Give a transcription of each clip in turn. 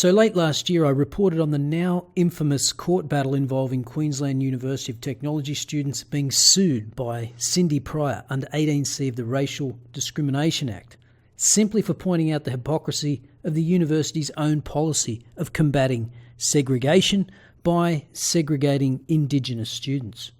So late last year, I reported on the now infamous court battle involving Queensland University of Technology students being sued by Cindy Pryor under 18C of the Racial Discrimination Act, simply for pointing out the hypocrisy of the university's own policy of combating segregation by segregating Indigenous students.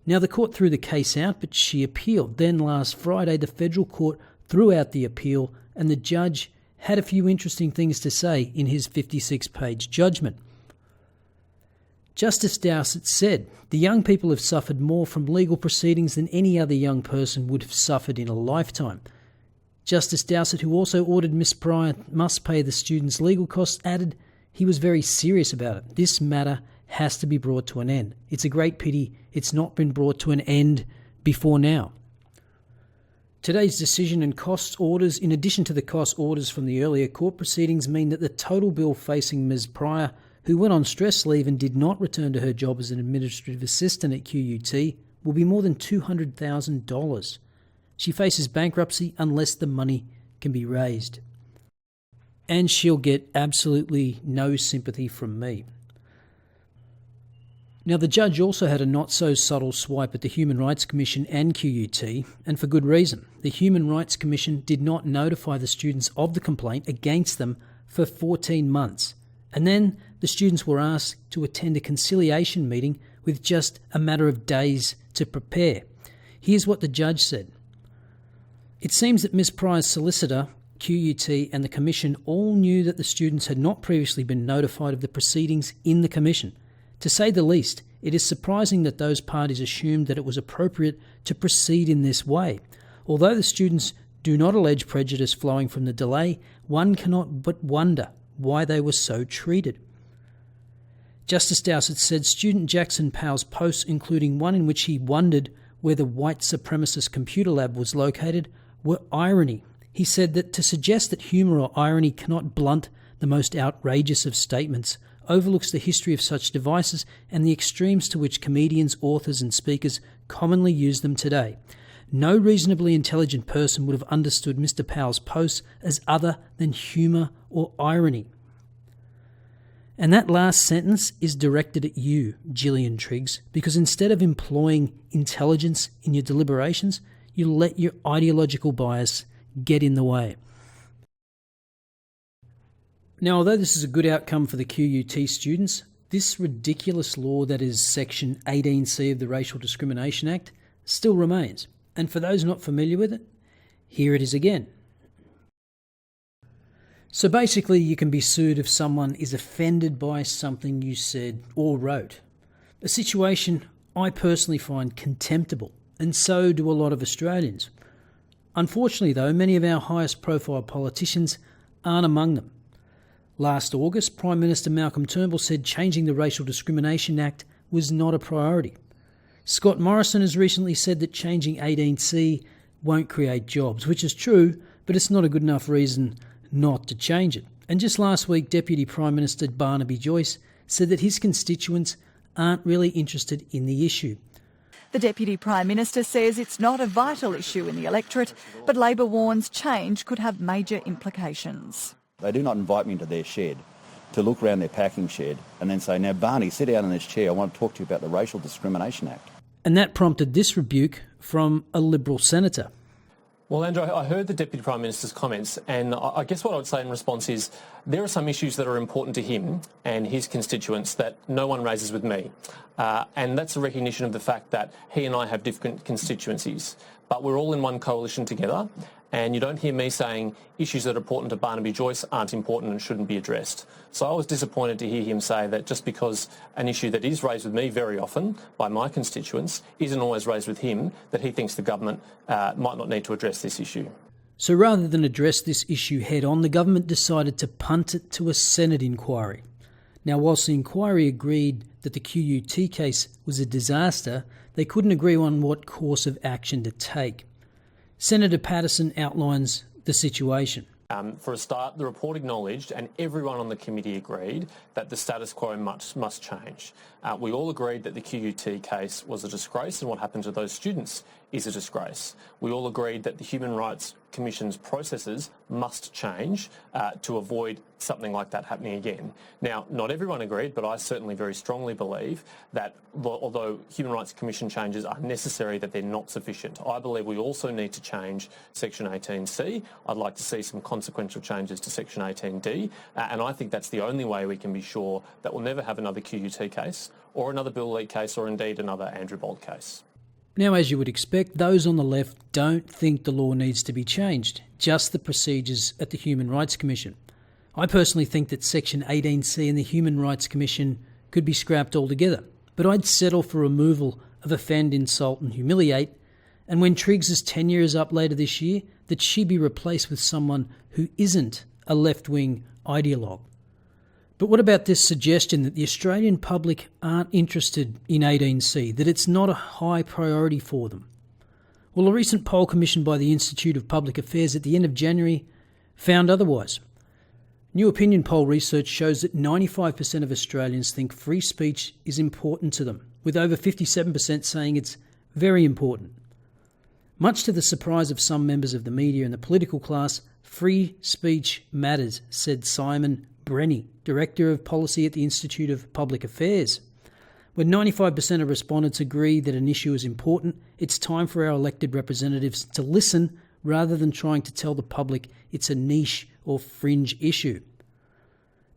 Now, the court threw the case out, but she appealed. Then last Friday, the federal court threw out the appeal, and the judge had a few interesting things to say in his 56-page judgment. Justice Dowsett said, "The young people have suffered more from legal proceedings than any other young person would have suffered in a lifetime." Justice Dowsett, who also ordered Miss Pryor must pay the students' legal costs, added he was very serious about it. "This matter has to be brought to an end. It's a great pity it's not been brought to an end before now." Today's decision and cost orders, in addition to the cost orders from the earlier court proceedings, mean that the total bill facing Ms. Pryor, who went on stress leave and did not return to her job as an administrative assistant at QUT, will be more than $200,000. She faces bankruptcy unless the money can be raised. And she'll get absolutely no sympathy from me. Now, the judge also had a not-so-subtle swipe at the Human Rights Commission and QUT, and for good reason. The Human Rights Commission did not notify the students of the complaint against them for 14 months. And then the students were asked to attend a conciliation meeting with just a matter of days to prepare. Here's what the judge said. "It seems that Ms. Pryor's solicitor, QUT, and the Commission all knew that the students had not previously been notified of the proceedings in the Commission. To say the least, it is surprising that those parties assumed that it was appropriate to proceed in this way. Although the students do not allege prejudice flowing from the delay, one cannot but wonder why they were so treated." Justice Dowsett said student Jackson Powell's posts, including one in which he wondered where the white supremacist computer lab was located, were irony. He said that to suggest that humour or irony cannot blunt the most outrageous of statements overlooks the history of such devices and the extremes to which comedians, authors and speakers commonly use them today. No reasonably intelligent person would have understood Mr. Powell's posts as other than humour or irony. And that last sentence is directed at you, Gillian Triggs, because instead of employing intelligence in your deliberations, you let your ideological bias get in the way. Now, although this is a good outcome for the QUT students, this ridiculous law that is Section 18C of the Racial Discrimination Act still remains. And for those not familiar with it, here it is again. So basically, you can be sued if someone is offended by something you said or wrote. A situation I personally find contemptible, and so do a lot of Australians. Unfortunately, though, many of our highest profile politicians aren't among them. Last August, Prime Minister Malcolm Turnbull said changing the Racial Discrimination Act was not a priority. Scott Morrison has recently said that changing 18C won't create jobs, which is true, but it's not a good enough reason not to change it. And just last week, Deputy Prime Minister Barnaby Joyce said that his constituents aren't really interested in the issue. The Deputy Prime Minister says it's not a vital issue in the electorate, but Labor warns change could have major implications. They do not invite me into their shed to look around their packing shed and then say, "Now, Barney, sit down in this chair. I want to talk to you about the Racial Discrimination Act." And that prompted this rebuke from a Liberal senator. Well, Andrew, I heard the Deputy Prime Minister's comments, and I guess what I would say in response is there are some issues that are important to him and his constituents that no one raises with me. And that's a recognition of the fact that he and I have different constituencies, but we're all in one coalition together. And you don't hear me saying issues that are important to Barnaby Joyce aren't important and shouldn't be addressed. So I was disappointed to hear him say that just because an issue that is raised with me very often by my constituents isn't always raised with him, that he thinks the government might not need to address this issue. So rather than address this issue head on, the government decided to punt it to a Senate inquiry. Now, whilst the inquiry agreed that the QUT case was a disaster, they couldn't agree on what course of action to take. Senator Patterson outlines the situation. For a start, the report acknowledged, and everyone on the committee agreed, that the status quo must change. We all agreed that the QUT case was a disgrace, and what happened to those students is a disgrace. We all agreed that the Human Rights Commission's processes must change to avoid something like that happening again. Now, not everyone agreed, but I certainly very strongly believe that although Human Rights Commission changes are necessary, that they're not sufficient. I believe we also need to change Section 18C. I'd like to see some consequential changes to Section 18D, and I think that's the only way we can be sure that we'll never have another QUT case or another Bill Leak case or indeed another Andrew Bolt case. Now, as you would expect, those on the left don't think the law needs to be changed, just the procedures at the Human Rights Commission. I personally think that Section 18C in the Human Rights Commission could be scrapped altogether, but I'd settle for removal of offend, insult and humiliate, and when Triggs' tenure is up later this year, that she be replaced with someone who isn't a left-wing ideologue. But what about this suggestion that the Australian public aren't interested in 18C, that it's not a high priority for them? Well, a recent poll commissioned by the Institute of Public Affairs at the end of January found otherwise. New opinion poll research shows that 95% of Australians think free speech is important to them, with over 57% saying it's very important. Much to the surprise of some members of the media and the political class, free speech matters, said Simon Brenny, Director of Policy at the Institute of Public Affairs. When 95% of respondents agree that an issue is important, it's time for our elected representatives to listen rather than trying to tell the public it's a niche or fringe issue.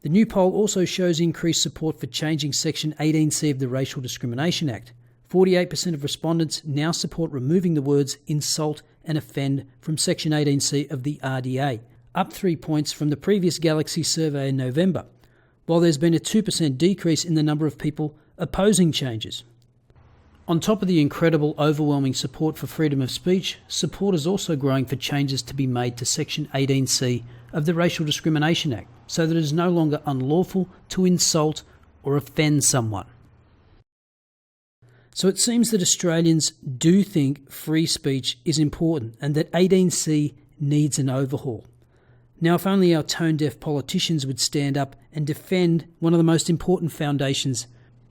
The new poll also shows increased support for changing Section 18C of the Racial Discrimination Act. 48% of respondents now support removing the words insult and offend from Section 18C of the RDA, up 3 points from the previous Galaxy survey in November, while there's been a 2% decrease in the number of people opposing changes. On top of the incredible, overwhelming support for freedom of speech, support is also growing for changes to be made to Section 18C of the Racial Discrimination Act, so that it is no longer unlawful to insult or offend someone. So it seems that Australians do think free speech is important and that 18C needs an overhaul. Now, if only our tone-deaf politicians would stand up and defend one of the most important foundations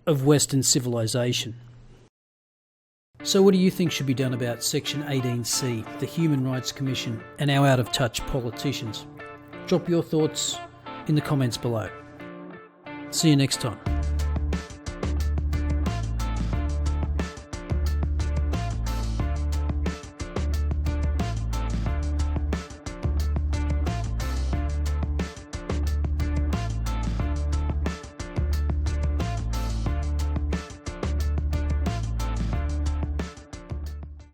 of Western civilization. So what do you think should be done about Section 18C, the Human Rights Commission, and our out-of-touch politicians? Drop your thoughts in the comments below. See you next time.